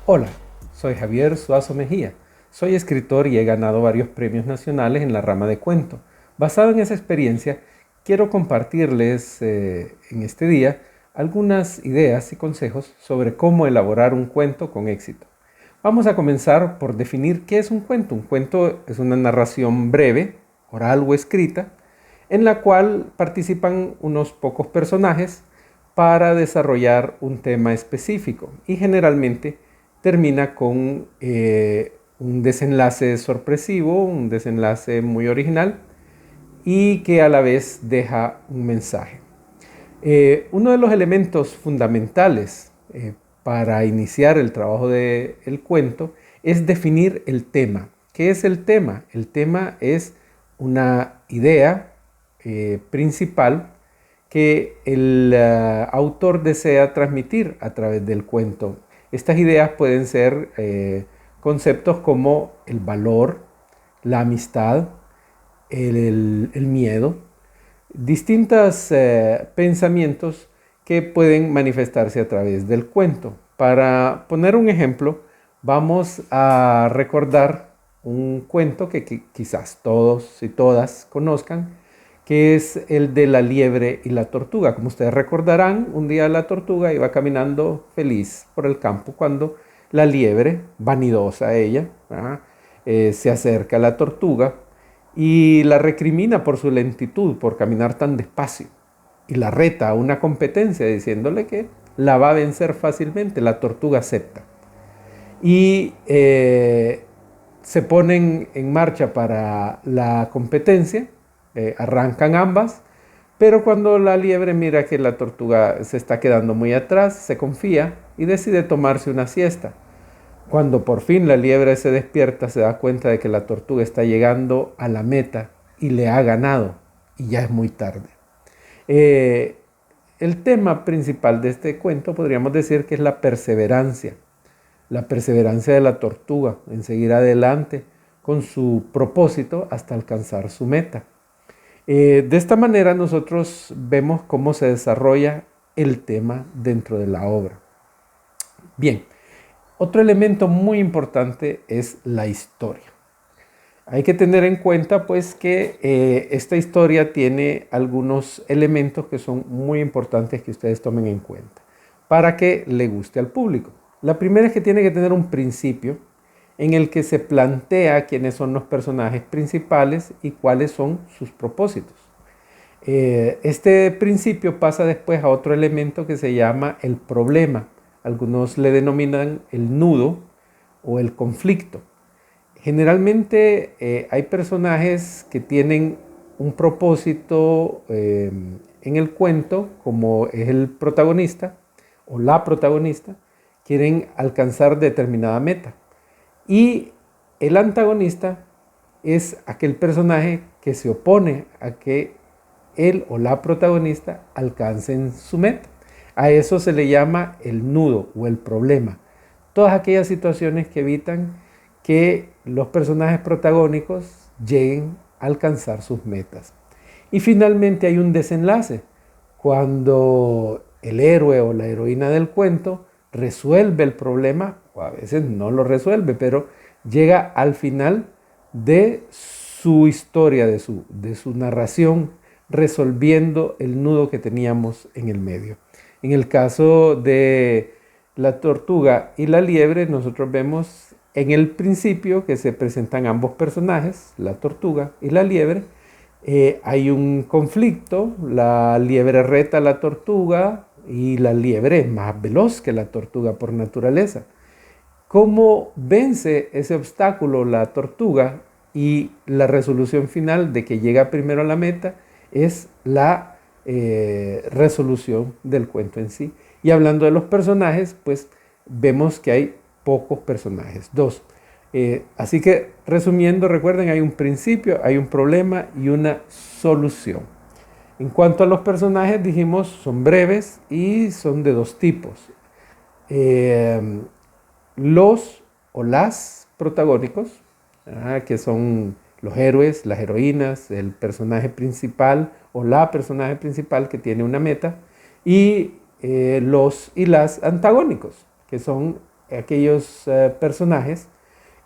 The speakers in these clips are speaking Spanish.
Hola, soy Javier Suazo Mejía. Soy escritor y he ganado varios premios nacionales en la rama de cuento. Basado en esa experiencia, quiero compartirles en este día algunas ideas y consejos sobre cómo elaborar un cuento con éxito. Vamos a comenzar por definir qué es un cuento. Un cuento es una narración breve, oral o escrita, en la cual participan unos pocos personajes para desarrollar un tema específico y generalmente termina con un desenlace sorpresivo, un desenlace muy original y que a la vez deja un mensaje. Uno de los elementos fundamentales para iniciar el trabajo del cuento es definir el tema. ¿Qué es el tema? El tema es una idea principal que el autor desea transmitir a través del cuento. Estas ideas pueden ser conceptos como el valor, la amistad, el miedo, distintos pensamientos que pueden manifestarse a través del cuento. Para poner un ejemplo, vamos a recordar un cuento que quizás todos y todas conozcan, que es el de la liebre y la tortuga. Como ustedes recordarán, un día la tortuga iba caminando feliz por el campo cuando la liebre, vanidosa ella, se acerca a la tortuga y la recrimina por su lentitud, por caminar tan despacio. Y la reta a una competencia diciéndole que la va a vencer fácilmente. La tortuga acepta. Y se ponen en marcha para la competencia, arrancan ambas, pero cuando la liebre mira que la tortuga se está quedando muy atrás, se confía y decide tomarse una siesta. Cuando por fin la liebre se despierta, se da cuenta de que la tortuga está llegando a la meta y le ha ganado, y ya es muy tarde. El tema principal de este cuento podríamos decir que es la perseverancia de la tortuga en seguir adelante con su propósito hasta alcanzar su meta. De esta manera nosotros vemos cómo se desarrolla el tema dentro de la obra. Bien, otro elemento muy importante es la historia. Hay que tener en cuenta pues que esta historia tiene algunos elementos que son muy importantes que ustedes tomen en cuenta para que le guste al público. La primera es que tiene que tener un principio en el que se plantea quiénes son los personajes principales y cuáles son sus propósitos. Este principio pasa después a otro elemento que se llama el problema. Algunos le denominan el nudo o el conflicto. Generalmente hay personajes que tienen un propósito en el cuento, como es el protagonista o la protagonista, quieren alcanzar determinada meta. Y el antagonista es aquel personaje que se opone a que él o la protagonista alcancen su meta. A eso se le llama el nudo o el problema. Todas aquellas situaciones que evitan que los personajes protagónicos lleguen a alcanzar sus metas. Y finalmente hay un desenlace, cuando el héroe o la heroína del cuento resuelve el problema, o a veces no lo resuelve, pero llega al final de su historia, de su narración, resolviendo el nudo que teníamos en el medio. En el caso de la tortuga y la liebre, nosotros vemos en el principio que se presentan ambos personajes, la tortuga y la liebre. Hay un conflicto, la liebre reta a la tortuga y la liebre es más veloz que la tortuga por naturaleza. ¿Cómo vence ese obstáculo la tortuga? Y la resolución final de que llega primero a la meta es la resolución del cuento en sí. Y hablando de los personajes, pues vemos que hay pocos personajes, dos. Así que resumiendo, recuerden, hay un principio, hay un problema y una solución. En cuanto a los personajes, dijimos, son breves y son de dos tipos. Los o las protagónicos, que son los héroes, las heroínas, el personaje principal o la personaje principal que tiene una meta, y los y las antagónicos, que son aquellos personajes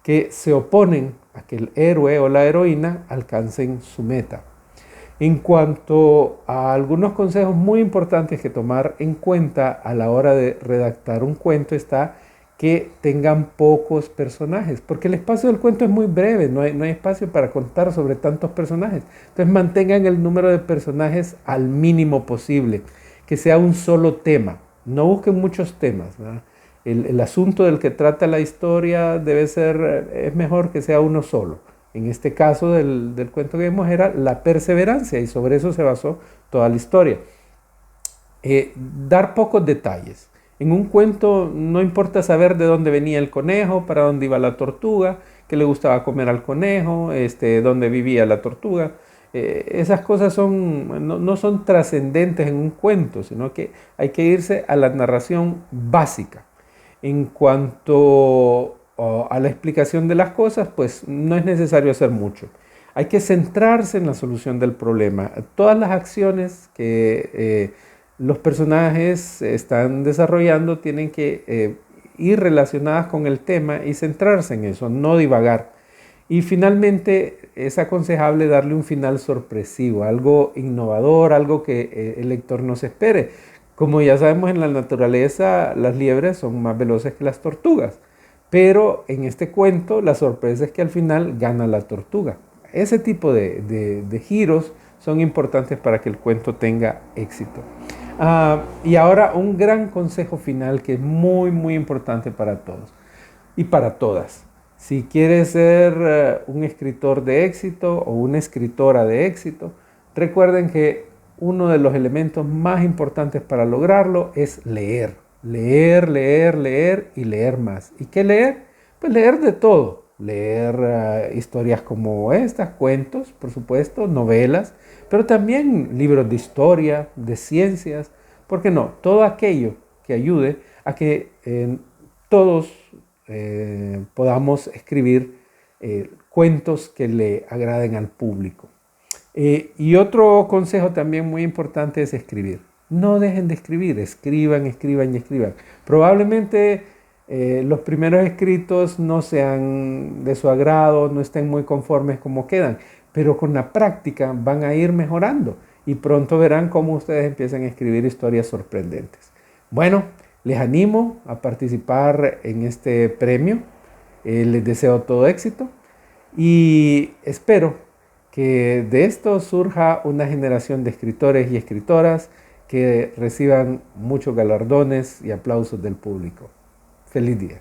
que se oponen a que el héroe o la heroína alcancen su meta. En cuanto a algunos consejos muy importantes que tomar en cuenta a la hora de redactar un cuento está que tengan pocos personajes, porque el espacio del cuento es muy breve, no hay espacio para contar sobre tantos personajes. Entonces mantengan el número de personajes al mínimo posible, que sea un solo tema, no busquen muchos temas, ¿verdad? El asunto del que trata la historia debe ser, es mejor que sea uno solo. En este caso del cuento que vimos era la perseverancia y sobre eso se basó toda la historia. Dar pocos detalles. En un cuento no importa saber de dónde venía el conejo, para dónde iba la tortuga, qué le gustaba comer al conejo, dónde vivía la tortuga. Esas cosas no son trascendentes en un cuento, sino que hay que irse a la narración básica. En cuanto a la explicación de las cosas, pues no es necesario hacer mucho. Hay que centrarse en la solución del problema. Todas las acciones que los personajes están desarrollando tienen que ir relacionadas con el tema y centrarse en eso, no divagar. Y finalmente es aconsejable darle un final sorpresivo, algo innovador, algo que el lector no se espere. Como ya sabemos, en la naturaleza las liebres son más veloces que las tortugas, pero en este cuento la sorpresa es que al final gana la tortuga. Ese tipo de giros son importantes para que el cuento tenga éxito. Y ahora un gran consejo final que es muy, muy importante para todos y para todas. Si quieres ser un escritor de éxito o una escritora de éxito, recuerden que uno de los elementos más importantes para lograrlo es leer. Leer, leer, leer y leer más. ¿Y qué leer? Pues leer de todo. Leer historias como estas, cuentos, por supuesto, novelas, pero también libros de historia, de ciencias, ¿por qué no? Todo aquello que ayude a que todos podamos escribir cuentos que le agraden al público. Y otro consejo también muy importante es escribir. No dejen de escribir, escriban, escriban y escriban. Probablemente los primeros escritos no sean de su agrado, no estén muy conformes como quedan, pero con la práctica van a ir mejorando y pronto verán cómo ustedes empiezan a escribir historias sorprendentes. Bueno, les animo a participar en este premio. Les deseo todo éxito y espero que de esto surja una generación de escritores y escritoras que reciban muchos galardones y aplausos del público. Feliz día.